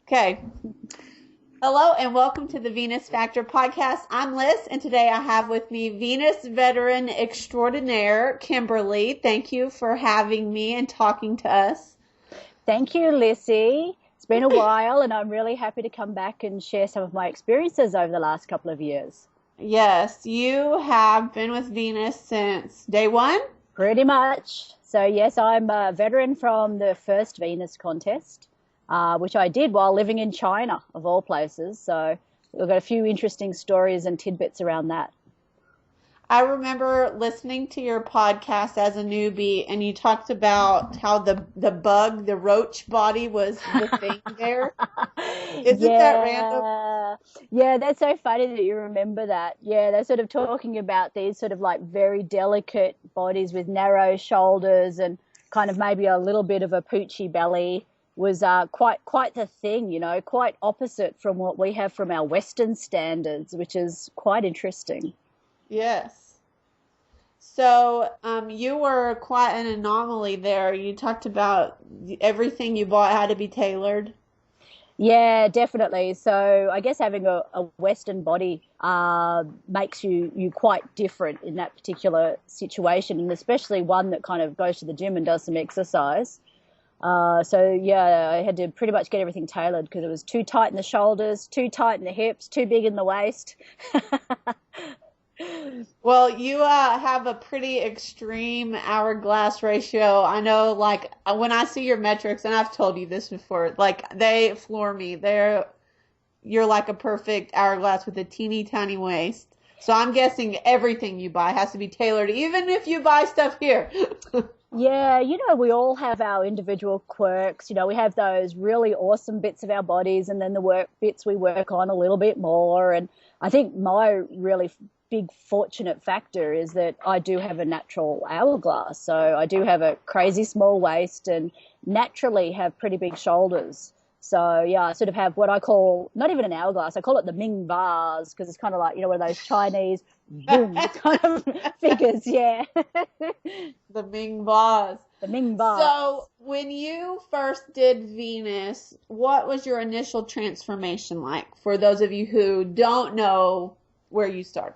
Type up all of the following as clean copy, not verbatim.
Okay. Hello and welcome to the Venus Factor podcast. I'm Liss, and today I have with me Venus veteran extraordinaire, Kimberly. Thank you for having me and talking to us. Thank you, Lissy. It's been a while, and I'm really happy to come back and share some of my experiences over the last couple of years. Yes, you have been with Venus since day one? Pretty much. So, yes, I'm a veteran from the first Venus contest, which I did while living in China, of all places. So, we've got a few interesting stories and tidbits around that. I remember listening to your podcast as a newbie, and you talked about how the bug, the roach body was the thing there. Isn't that random? Yeah, that's so funny that you remember that. Yeah, they're sort of talking about these sort of like very delicate bodies with narrow shoulders and kind of maybe a little bit of a poochy belly was quite the thing, quite opposite from what we have from our Western standards, which is quite interesting. Yes. So, you were quite an anomaly there. You talked about everything you bought had to be tailored. Yeah, definitely. So I guess having a Western body makes you quite different in that particular situation, and especially one that kind of goes to the gym and does some exercise. So yeah, I had to pretty much get everything tailored because it was too tight in the shoulders, too tight in the hips, too big in the waist. Well, you have a pretty extreme hourglass ratio. I know, like, when I see your metrics, and I've told you this before, like, they floor me. You're like a perfect hourglass with a teeny tiny waist. So I'm guessing everything you buy has to be tailored, even if you buy stuff here. Yeah, we all have our individual quirks. We have those really awesome bits of our bodies and then the work bits we work on a little bit more. And I think my really big fortunate factor is that I do have a natural hourglass. So I do have a crazy small waist and naturally have pretty big shoulders. So yeah, I sort of have what I call not even an hourglass. I call it the Ming vase because it's kind of like, one of those Chinese boom kind of figures. Yeah. The Ming vase. The Ming vase. So when you first did Venus, what was your initial transformation like for those of you who don't know where you started?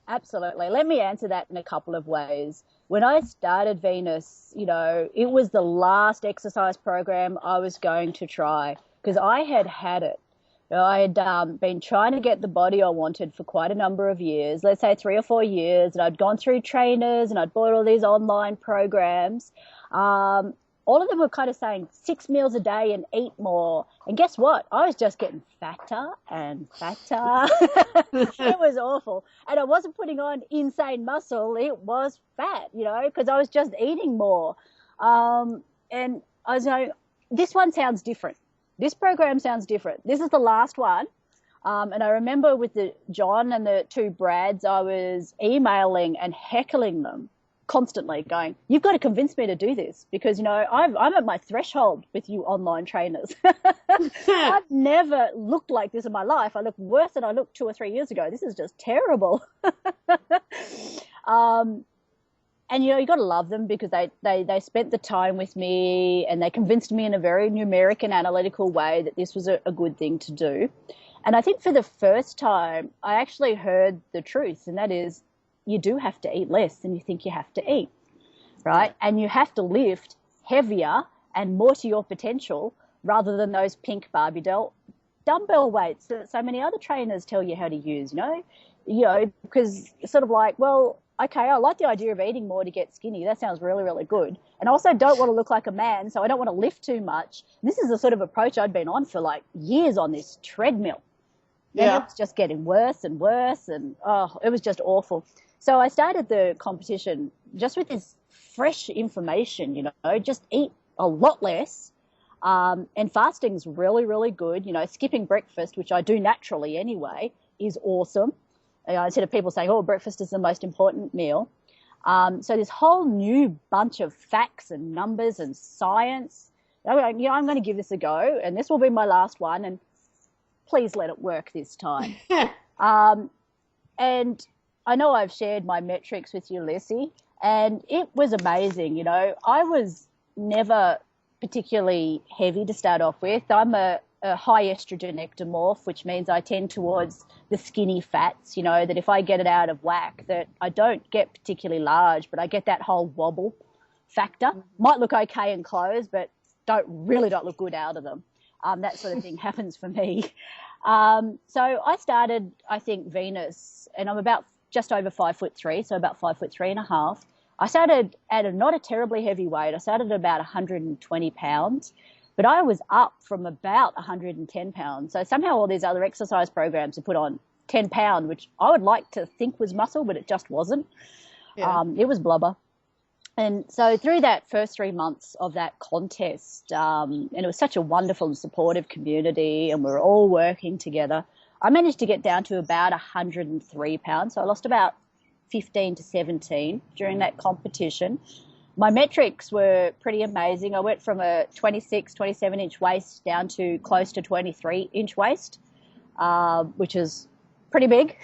Absolutely. Let me answer that in a couple of ways. When I started Venus, it was the last exercise program I was going to try because I had it. I had been trying to get the body I wanted for quite a number of years, let's say 3 or 4 years, and I'd gone through trainers and I'd bought all these online programs. All of them were kind of saying 6 meals a day and eat more. And guess what? I was just getting fatter and fatter. It was awful. And I wasn't putting on insane muscle. It was fat, because I was just eating more. And I was like, this one sounds different. This program sounds different. This is the last one. And I remember with the John and the 2 Brads, I was emailing and heckling them constantly going, you've got to convince me to do this because, I'm at my threshold with you online trainers. I've never looked like this in my life. I look worse than I looked 2 or 3 years ago. This is just terrible. And, you got to love them because they spent the time with me and they convinced me in a very numeric and analytical way that this was a good thing to do. And I think for the first time, I actually heard the truth, and that is, you do have to eat less than you think you have to eat, right? And you have to lift heavier and more to your potential rather than those pink Barbie doll dumbbell weights that so many other trainers tell you how to use, because it's sort of like, well, okay, I like the idea of eating more to get skinny. That sounds really, really good. And I also don't want to look like a man, so I don't want to lift too much. This is the sort of approach I'd been on for like years on this treadmill. Yeah. And it's just getting worse and worse, and it was just awful. So I started the competition just with this fresh information, just eat a lot less. And fasting's really, really good. Skipping breakfast, which I do naturally anyway, is awesome. Instead of people saying, oh, breakfast is the most important meal. So this whole new bunch of facts and numbers and science, I'm going to give this a go, and this will be my last one, and please let it work this time. And I know I've shared my metrics with you, Lissy, and it was amazing. I was never particularly heavy to start off with. I'm a a high estrogen ectomorph, which means I tend towards the skinny fats, you know, that if I get it out of whack, that I don't get particularly large, but I get that whole wobble factor. Might look okay in clothes, but don't look good out of them. That sort of thing happens for me. So I started, I think, Venus, and I'm about just over 5'3", so about 5'3.5". I started at not a terribly heavy weight. I started at about 120 pounds, but I was up from about 110 pounds. So somehow all these other exercise programs have put on 10 pound, which I would like to think was muscle, but it just wasn't. Yeah. It was blubber. And so through that first 3 months of that contest, and it was such a wonderful and supportive community, and we were all working together, I managed to get down to about 103 pounds. So I lost about 15 to 17 during that competition. My metrics were pretty amazing. I went from a 26, 27-inch waist down to close to 23-inch waist, which is pretty big.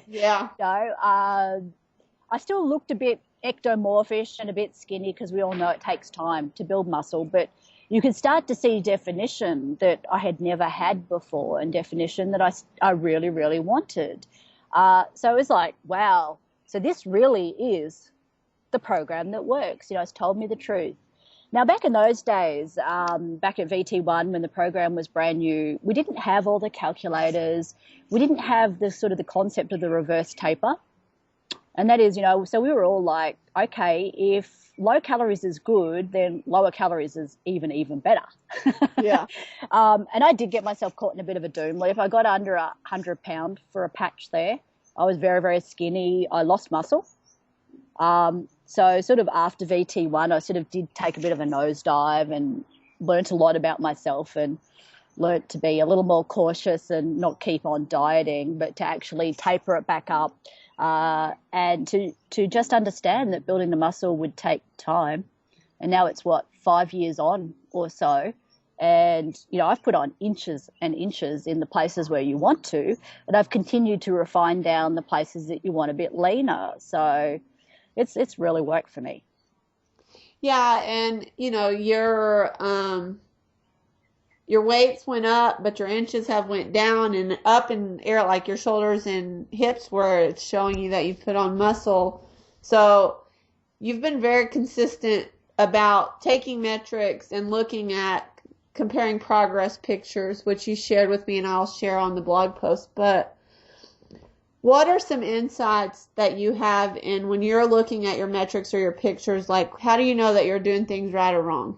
Yeah. I still looked a bit ectomorphish and a bit skinny because we all know it takes time to build muscle, but you can start to see definition that I had never had before and definition that I really, really wanted. So it was like, wow, so this really is the program that works. You know, it's told me the truth. Now, back in those days, back at VT1 when the program was brand new, we didn't have all the calculators. We didn't have the sort of the concept of the reverse taper. And that is, you know, so we were all like, okay, if low calories is good, then lower calories is even better. Yeah. And I did get myself caught in a bit of a doom loop. I got under 100 pound for a patch there. I was very, very skinny. I lost muscle. So sort of after VT1, I sort of did take a bit of a nosedive and learnt a lot about myself and learnt to be a little more cautious and not keep on dieting, but to actually taper it back up. And to just understand that building the muscle would take time. And now it's 5 years on or so. And, you know, I've put on inches and inches in the places where you want to, and I've continued to refine down the places that you want a bit leaner. So it's really worked for me. Yeah. And, you know, your weights went up, but your inches have went down and up in air, like your shoulders and hips, where it's showing you that you've put on muscle. So you've been very consistent about taking metrics and looking at comparing progress pictures, which you shared with me and I'll share on the blog post. But what are some insights that you have in when you're looking at your metrics or your pictures? Like, how do you know that you're doing things right or wrong?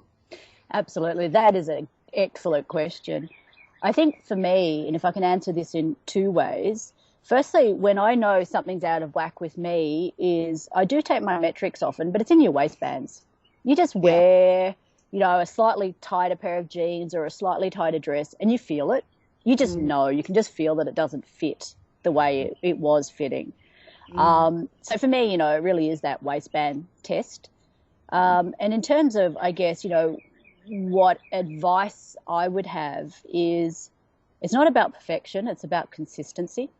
Absolutely. That is an excellent question. I think for me, and if I can answer this in two ways, firstly, when I know something's out of whack with me is I do take my metrics often, but it's in your waistbands. You just wear, you know, a slightly tighter pair of jeans or a slightly tighter dress and you feel it. You just know, you can just feel that it doesn't fit the way it was fitting. So for me, you know, it really is that waistband test. And in terms of, I guess, you know, what advice I would have is it's not about perfection, it's about consistency,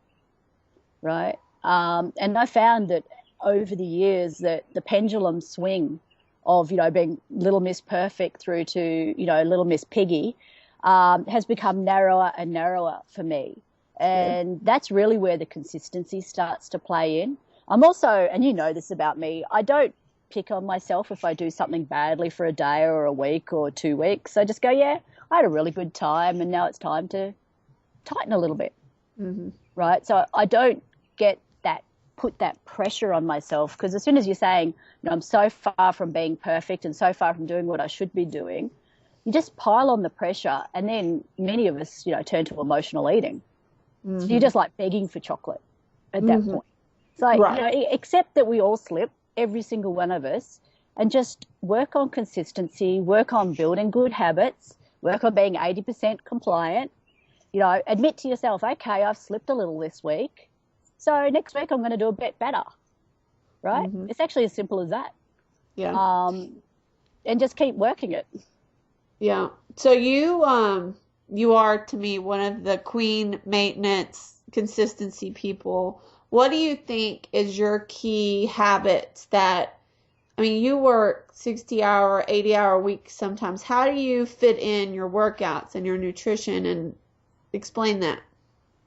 right? And I found that over the years that the pendulum swing of, you know, being Little Miss Perfect through to, you know, Little Miss Piggy has become narrower and narrower for me. And that's really where the consistency starts to play in. I'm also, and you know this about me, I don't pick on myself if I do something badly for a day or a week or 2 weeks. I just go, yeah, I had a really good time and now it's time to tighten a little bit, right? So I don't put that pressure on myself, because as soon as you're saying, you know, I'm so far from being perfect and so far from doing what I should be doing, you just pile on the pressure, and then many of us, you know, turn to emotional eating. So you're just like begging for chocolate at that point. So, you know, accept that we all slip, every single one of us, and just work on consistency, work on building good habits, work on being 80% compliant. You know, admit to yourself, okay, I've slipped a little this week, so next week I'm going to do a bit better, right? It's actually as simple as that. Yeah. And just keep working it. Yeah. So you are, to me, one of the queen maintenance consistency people. What do you think is your key habits that I mean, you work 60-hour, 80-hour weeks sometimes. How do you fit in your workouts and your nutrition and explain that?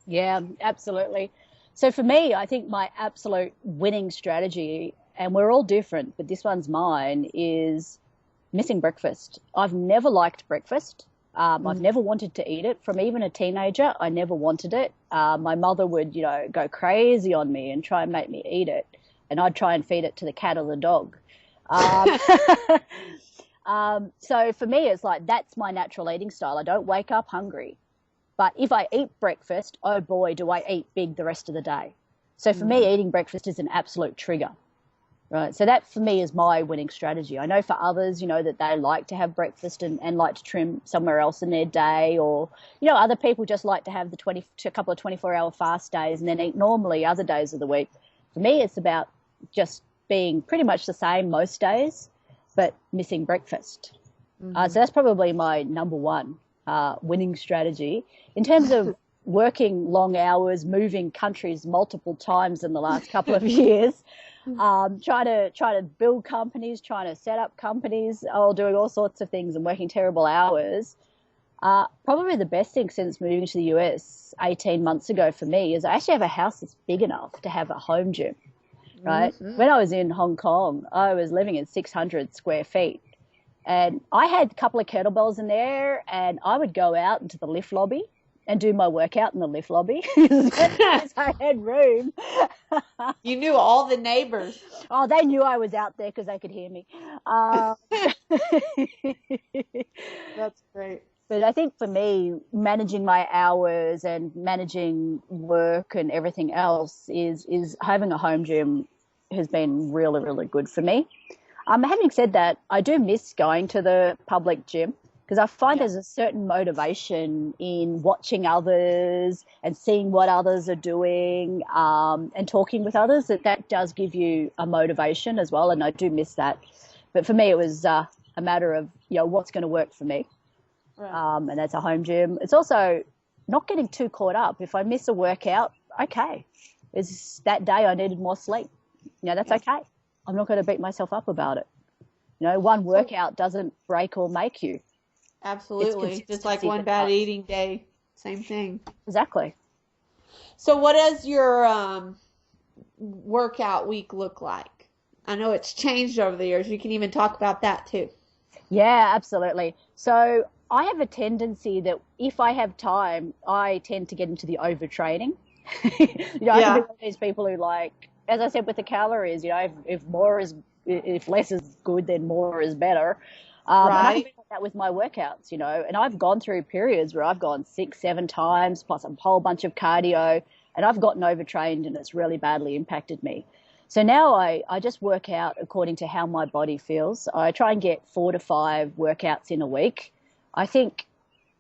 Yeah, absolutely. So for me, I think my absolute winning strategy, and we're all different, but this one's mine, is missing breakfast. I've never liked breakfast. I've never wanted to eat it. From even a teenager, I never wanted it. My mother would, go crazy on me and try and make me eat it, and I'd try and feed it to the cat or the dog. Um, so for me, it's like that's my natural eating style. I don't wake up hungry. But if I eat breakfast, oh boy, do I eat big the rest of the day. So for me, eating breakfast is an absolute trigger, right? So that for me is my winning strategy. I know for others, that they like to have breakfast and like to trim somewhere else in their day, or, other people just like to have a couple of 24-hour fast days and then eat normally other days of the week. For me, it's about just being pretty much the same most days, but missing breakfast. So that's probably my number one winning strategy. In terms of working long hours, moving countries multiple times in the last couple of years, trying to build companies, trying to set up companies, doing all sorts of things and working terrible hours. Probably the best thing since moving to the US 18 months ago for me is I actually have a house that's big enough to have a home gym, right? When I was in Hong Kong, I was living in 600 square feet. And I had a couple of kettlebells in there, and I would go out into the lift lobby and do my workout in the lift lobby because I had room. You knew all the neighbors. Oh, they knew I was out there because they could hear me. That's great. But I think for me, managing my hours and managing work and everything else is having a home gym has been really, really good for me. Having said that, I do miss going to the public gym because I find there's a certain motivation in watching others and seeing what others are doing and talking with others. That does give you a motivation as well, and I do miss that. But for me, it was a matter of what's going to work for me, and that's a home gym. It's also not getting too caught up. If I miss a workout, okay, it's that day I needed more sleep. That's okay. I'm not going to beat myself up about it. One workout doesn't break or make you. Absolutely. Just like one bad eating day, same thing. Exactly. So what does your workout week look like? I know it's changed over the years. You can even talk about that too. Yeah, absolutely. So I have a tendency that if I have time, I tend to get into the overtraining. I can be one of these people who as I said with the calories, if less is good, then more is better. And I can be like that with my workouts, and I've gone through periods where I've gone 6-7 times plus a whole bunch of cardio, and I've gotten overtrained and it's really badly impacted me. So now I just work out according to how my body feels. I try and get 4 to 5 workouts in a week. I think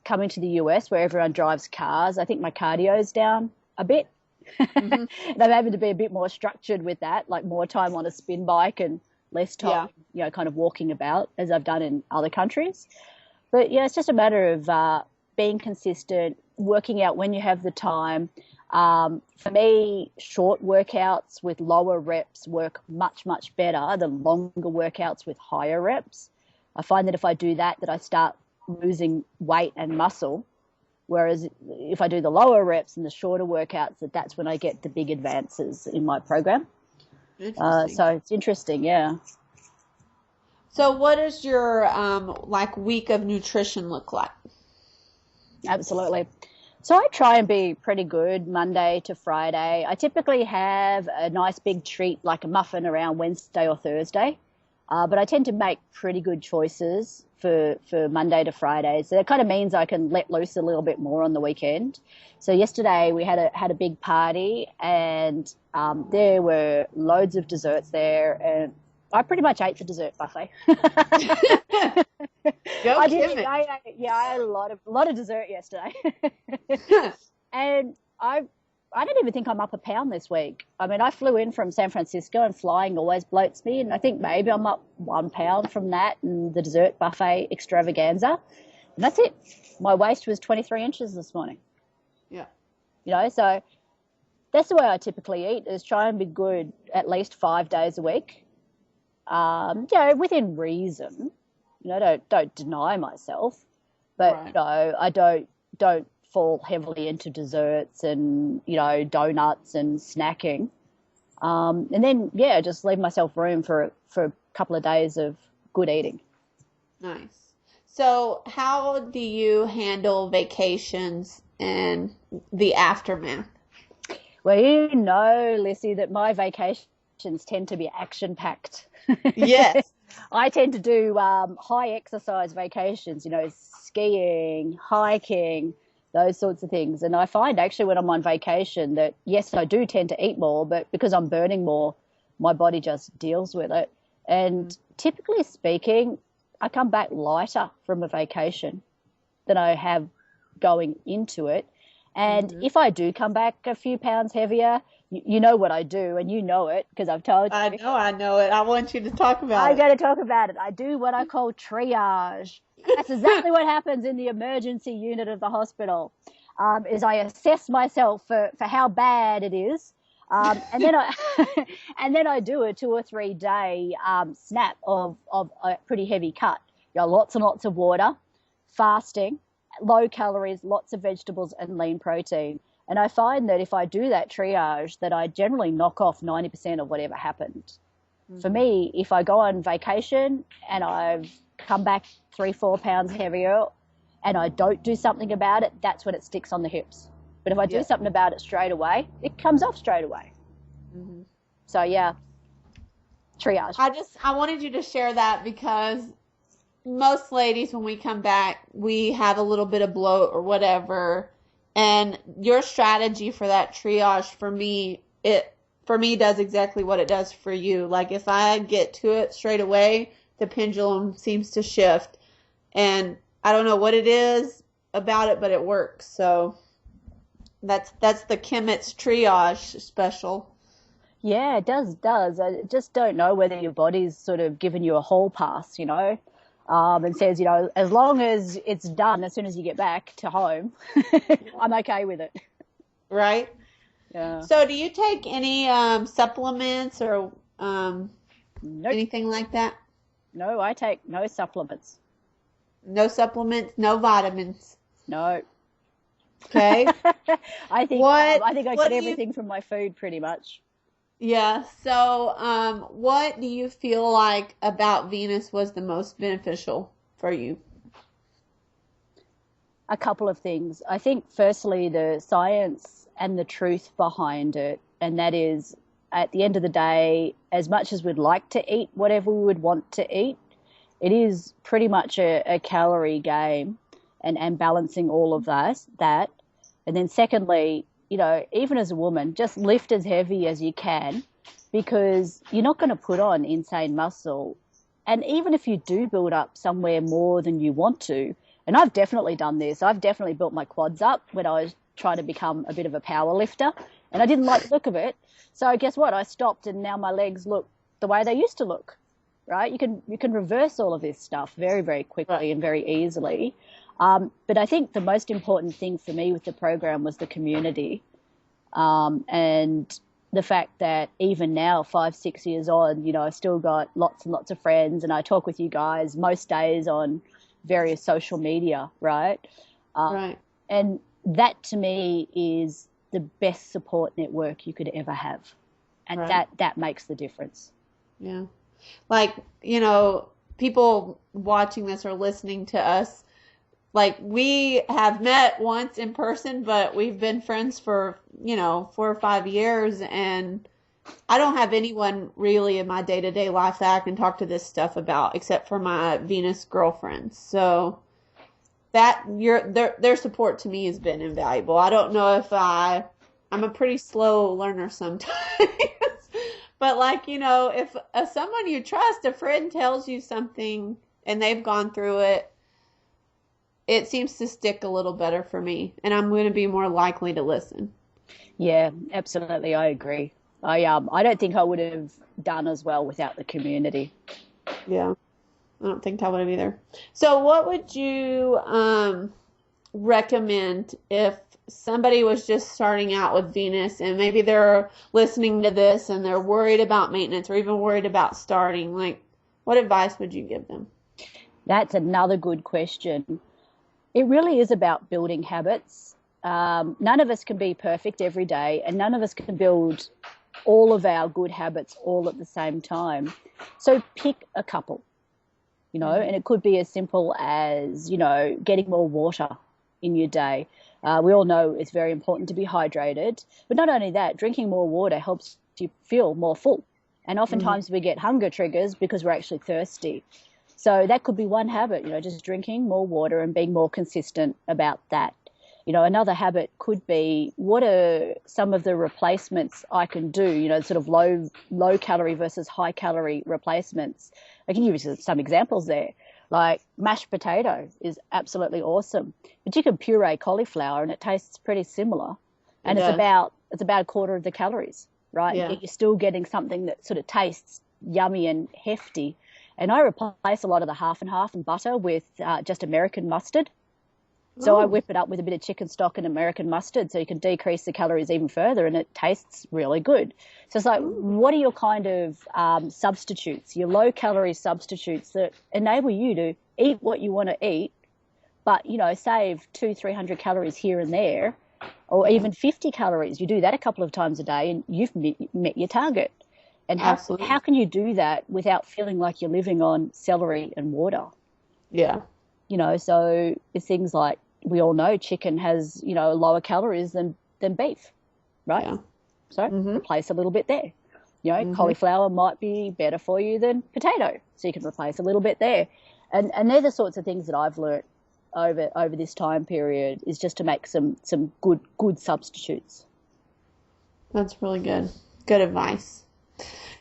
coming to the US where everyone drives cars, I think my cardio's down a bit. And I'm having to be a bit more structured with that, like more time on a spin bike and less time, kind of walking about as I've done in other countries. But it's just a matter of being consistent, working out when you have the time. For me, short workouts with lower reps work much, much better than longer workouts with higher reps. I find that if I do that I start losing weight and muscle. Whereas if I do the lower reps and the shorter workouts, that's when I get the big advances in my program. So it's interesting, yeah. So what does your week of nutrition look like? Absolutely. So I try and be pretty good Monday to Friday. I typically have a nice big treat like a muffin around Wednesday or Thursday. But I tend to make pretty good choices for Monday to Friday. So that kind of means I can let loose a little bit more on the weekend. So yesterday we had a big party and there were loads of desserts there, and I pretty much ate the dessert buffet. I had a lot of dessert yesterday. And I don't even think I'm up a pound this week. I mean, I flew in from San Francisco and flying always bloats me. And I think maybe I'm up 1 pound from that and the dessert buffet extravaganza. And that's it. My waist was 23 inches this morning. Yeah. So that's the way I typically eat, is try and be good at least 5 days a week. within reason. Don't deny myself, but Right. I don't fall heavily into desserts and donuts and snacking. And then just leave myself room for a couple of days of good eating. Nice. So, how do you handle vacations and the aftermath? Well, Lissy, that my vacations tend to be action packed. Yes. I tend to do high exercise vacations, skiing, hiking, those sorts of things. And I find actually when I'm on vacation that, yes, I do tend to eat more, but because I'm burning more, my body just deals with it. And typically speaking, I come back lighter from a vacation than I have going into it. And if I do come back a few pounds heavier, you know what I do, and you know it because I've told you. I know it. I want you to talk about I'm it. going to talk about it. I do what I call triage. That's exactly what happens in the emergency unit of the hospital. Is I assess myself for how bad it is, and then I and then I do a 2 or 3 day snap of a pretty heavy cut. Lots and lots of water, fasting, low calories, lots of vegetables, and lean protein. And I find that if I do that triage, that I generally knock off 90% of whatever happened. For me, if I go on vacation and I've come back 3-4 pounds heavier and I don't do something about it, that's when it sticks on the hips. But if I do something about it straight away, it comes off straight away. So triage. I wanted you to share that because most ladies, when we come back, we have a little bit of bloat or whatever. And your strategy for that triage for me does exactly what it does for you. Like if I get to it straight away, the pendulum seems to shift. And I don't know what it is about it, but it works. So that's the Kimmett's triage special. Yeah, it does. I just don't know whether your body's sort of given you a hall pass, and says, as long as it's done as soon as you get back to home, I'm okay with it. Right? Yeah. So do you take any supplements or Nope. anything like that? No, I take no supplements. No supplements, no vitamins. No. Okay. I think I get everything from my food pretty much. Yeah. So, what do you feel like about Venus was the most beneficial for you? A couple of things. I think firstly the science and the truth behind it, and that is at the end of the day, as much as we'd like to eat whatever we would want to eat, it is pretty much a calorie game and balancing all of that. And then secondly, even as a woman, just lift as heavy as you can because you're not going to put on insane muscle. And even if you do build up somewhere more than you want to, and I've definitely done this, I've definitely built my quads up when I was trying to become a bit of a power lifter, and I didn't like the look of it. So guess what? I stopped and now my legs look the way they used to look, right? You can reverse all of this stuff very, very quickly and very easily. But I think the most important thing for me with the program was the community, and the fact that even now, 5-6 years on, I've still got lots and lots of friends, and I talk with you guys most days on various social media, right? Right. And that to me is the best support network you could ever have, and that makes the difference. Yeah. Like, people watching this or listening to us, like we have met once in person, but we've been friends for, 4 or 5 years, and I don't have anyone really in my day-to-day life that I can talk to this stuff about except for my Venus girlfriends. So that their support to me has been invaluable. I don't know if I'm a pretty slow learner sometimes. But if someone you trust, a friend tells you something and they've gone through it, it seems to stick a little better for me, and I'm going to be more likely to listen. Yeah, absolutely. I agree. I don't think I would have done as well without the community. Yeah, I don't think I would have either. So what would you recommend if somebody was just starting out with Venus and maybe they're listening to this and they're worried about maintenance or even worried about starting? Like, what advice would you give them? That's another good question. It really is about building habits. None of us can be perfect every day, and none of us can build all of our good habits all at the same time. So pick a couple, and it could be as simple as, getting more water in your day. We all know it's very important to be hydrated, but not only that, drinking more water helps you feel more full. And oftentimes we get hunger triggers because we're actually thirsty. So that could be one habit, just drinking more water and being more consistent about that. Another habit could be, what are some of the replacements I can do, sort of low calorie versus high calorie replacements. I can give you some examples there. Like mashed potato is absolutely awesome, but you can puree cauliflower and it tastes pretty similar. And it's about a quarter of the calories, right? Yeah. You're still getting something that sort of tastes yummy and hefty. And I replace a lot of the half and half and butter with just American mustard. So I whip it up with a bit of chicken stock and American mustard so you can decrease the calories even further, and it tastes really good. So it's like, what are your kind of substitutes, your low-calorie substitutes that enable you to eat what you want to eat, but, save 200-300 calories here and there, or even 50 calories. You do that a couple of times a day and you've met your target. And how can you do that without feeling like you're living on celery and water? Yeah. So it's things like, we all know chicken has, lower calories than beef, right? Yeah. So replace a little bit there. Cauliflower might be better for you than potato, so you can replace a little bit there. And they're the sorts of things that I've learnt over this time period, is just to make some good substitutes. That's really good. Good advice.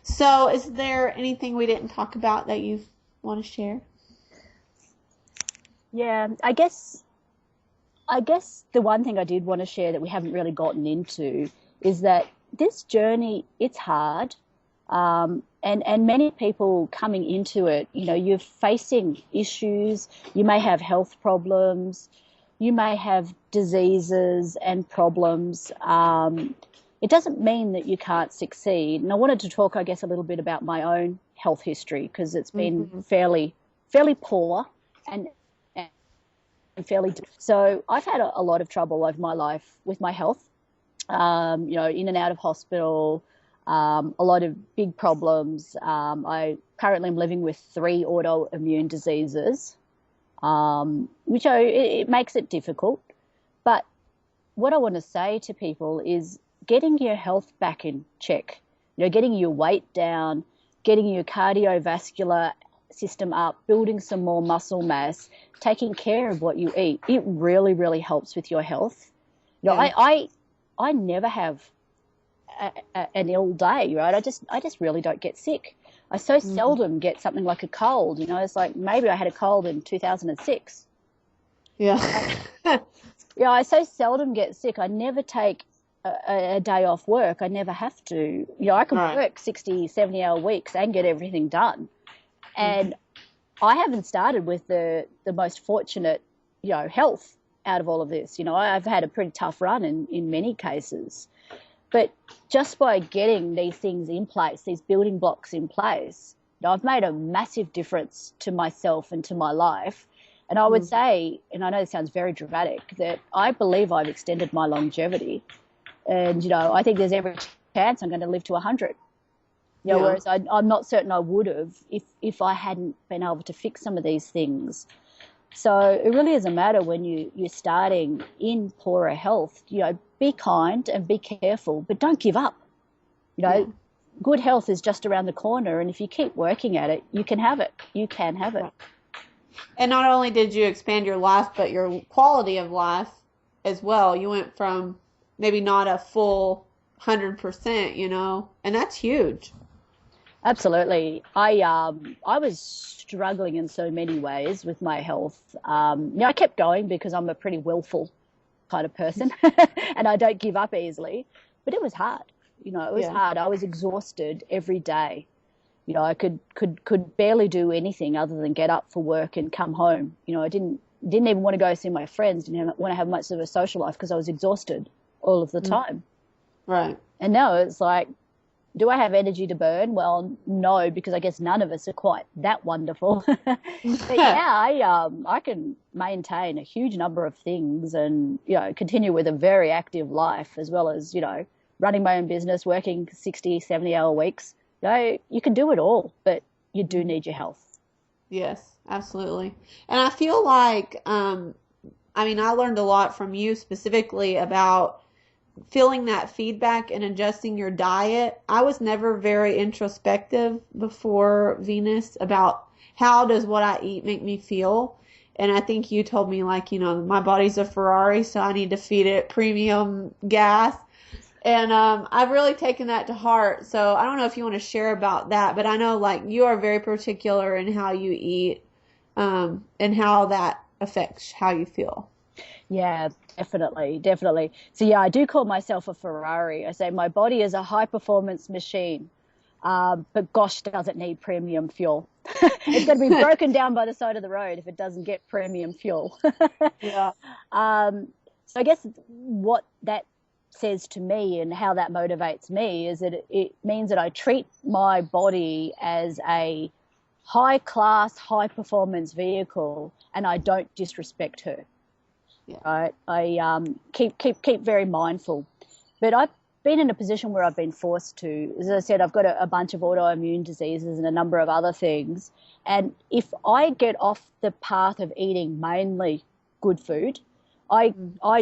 So is there anything we didn't talk about that you want to share? Yeah, I guess the one thing I did want to share that we haven't really gotten into is that this journey, it's hard. And many people coming into it, you're facing issues. You may have health problems. You may have diseases and problems. It doesn't mean that you can't succeed. And I wanted to talk, I guess, a little bit about my own health history, because it's been fairly poor and fairly. So I've had a lot of trouble over my life with my health, in and out of hospital, a lot of big problems. I currently am living with 3 autoimmune diseases, which it makes it difficult. But what I want to say to people is getting your health back in check, getting your weight down, getting your cardiovascular system up, building some more muscle mass, taking care of what you eat. It really, really helps with your health. I never have an ill day, right? I just really don't get sick. I so seldom get something like a cold. It's like maybe I had a cold in 2006. Yeah. Yeah, I so seldom get sick. I never take a day off work. I never have to. I can work 60, 70-hour weeks and get everything done. And I haven't started with the most fortunate, health out of all of this. I've had a pretty tough run in many cases. But just by getting these things in place, these building blocks in place, I've made a massive difference to myself and to my life. And I would say, and I know this sounds very dramatic, that I believe I've extended my longevity. And, I think there's every chance I'm going to live to 100. Whereas I'm not certain I would have if I hadn't been able to fix some of these things. So it really doesn't matter when you're starting in poorer health. Be kind and be careful, but don't give up. Good health is just around the corner, and if you keep working at it, you can have it. You can have it. And not only did you expand your life, but your quality of life as well. You went from maybe not a full 100%, and that's huge. Absolutely. I was struggling in so many ways with my health. I kept going because I'm a pretty willful kind of person and I don't give up easily, but it was hard. It was hard. I was exhausted every day. I could barely do anything other than get up for work and come home. I didn't didn't even want to go see my friends, didn't want to have much of a social life because I was exhausted all of the time. Right. And now it's like, do I have energy to burn? Well, no, because I guess none of us are quite that wonderful. But yeah, I can maintain a huge number of things and, continue with a very active life, as well as, running my own business, working 60, 70-hour weeks. You can do it all, but you do need your health. Yes, absolutely. And I feel like, I learned a lot from you specifically about feeling that feedback and adjusting your diet. I was never very introspective before Venus about how does what I eat make me feel. And I think you told me, like, my body's a Ferrari, so I need to feed it premium gas. And I've really taken that to heart. So I don't know if you want to share about that, but I know, like, you are very particular in how you eat, and how that affects how you feel. Yeah, definitely. So yeah, I do call myself a Ferrari. I say my body is a high performance machine, but gosh, does it need premium fuel? It's going to be broken down by the side of the road if it doesn't get premium fuel. Yeah. So I guess what that says to me and how that motivates me is that it means that I treat my body as a high class, high performance vehicle, and I don't disrespect her. Yeah. Right? I keep very mindful, but I've been in a position where I've been forced to. As I said, I've got a bunch of autoimmune diseases and a number of other things, and if I get off the path of eating mainly good food, I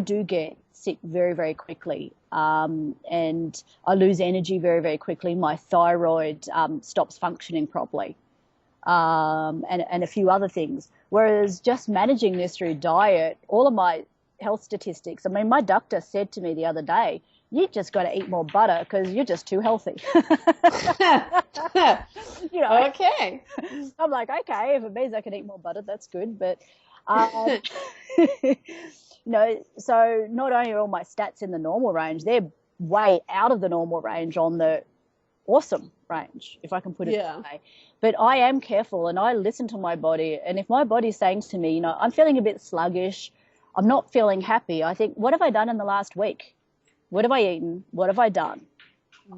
do get sick very, very quickly, and I lose energy very, very quickly. My thyroid stops functioning properly, and a few other things. Whereas just managing this through diet, all of my health statistics, my doctor said to me the other day, you just got to eat more butter because you're just too healthy. Okay. I'm like, okay, if it means I can eat more butter, that's good. But, so not only are all my stats in the normal range, they're way out of the normal range on the awesome range, if I can put it that way. But I am careful and I listen to my body. And if my body's saying to me, I'm feeling a bit sluggish, I'm not feeling happy, I think, what have I done in the last week? What have I eaten? What have I done?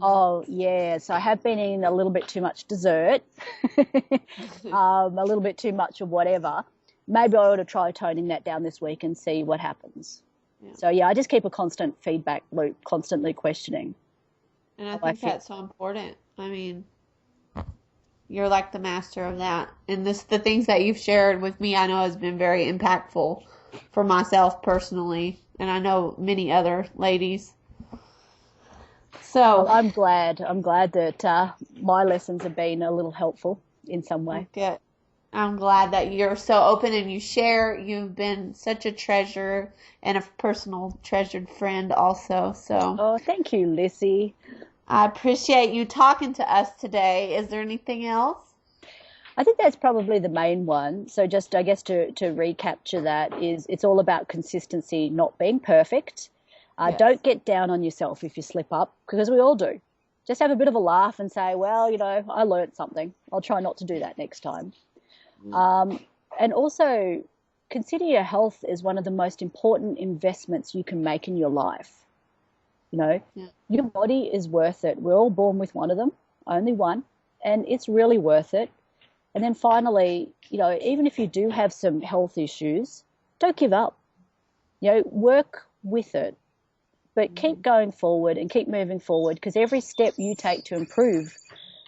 Oh, yes, I have been eating a little bit too much dessert, a little bit too much of whatever. Maybe I ought to try toning that down this week and see what happens. Yeah. So, I just keep a constant feedback loop, constantly questioning. And I think that's so important. You're like the master of that. And the things that you've shared with me, I know has been very impactful for myself personally. And I know many other ladies. So I'm glad that my lessons have been a little helpful in some way. Good. I'm glad that you're so open and you share. You've been such a treasure and a personal treasured friend also. So. Oh, thank you, Lissy. I appreciate you talking to us today. Is there anything else? I think that's probably the main one. So just, I guess, to recapture that is it's all about consistency, not being perfect. Yes. Don't get down on yourself if you slip up, because we all do. Just have a bit of a laugh and say, well, I learned something. I'll try not to do that next time. And also consider your health as one of the most important investments you can make in your life. Your body is worth it. We're all born with one of them, only one, and it's really worth it. And then finally, even if you do have some health issues, don't give up. Work with it, but keep going forward and keep moving forward, because every step you take to improve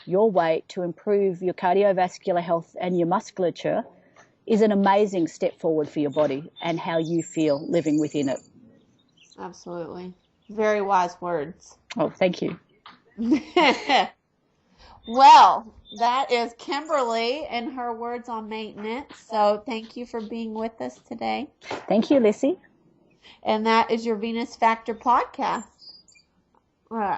your weight, to improve your cardiovascular health and your musculature is an amazing step forward for your body and how you feel living within it. Absolutely. Very wise words. Oh, thank you. Well, that is Kimberly and her words on maintenance. So thank you for being with us today. Thank you, Lissy. And that is your Venus Factor podcast. All right.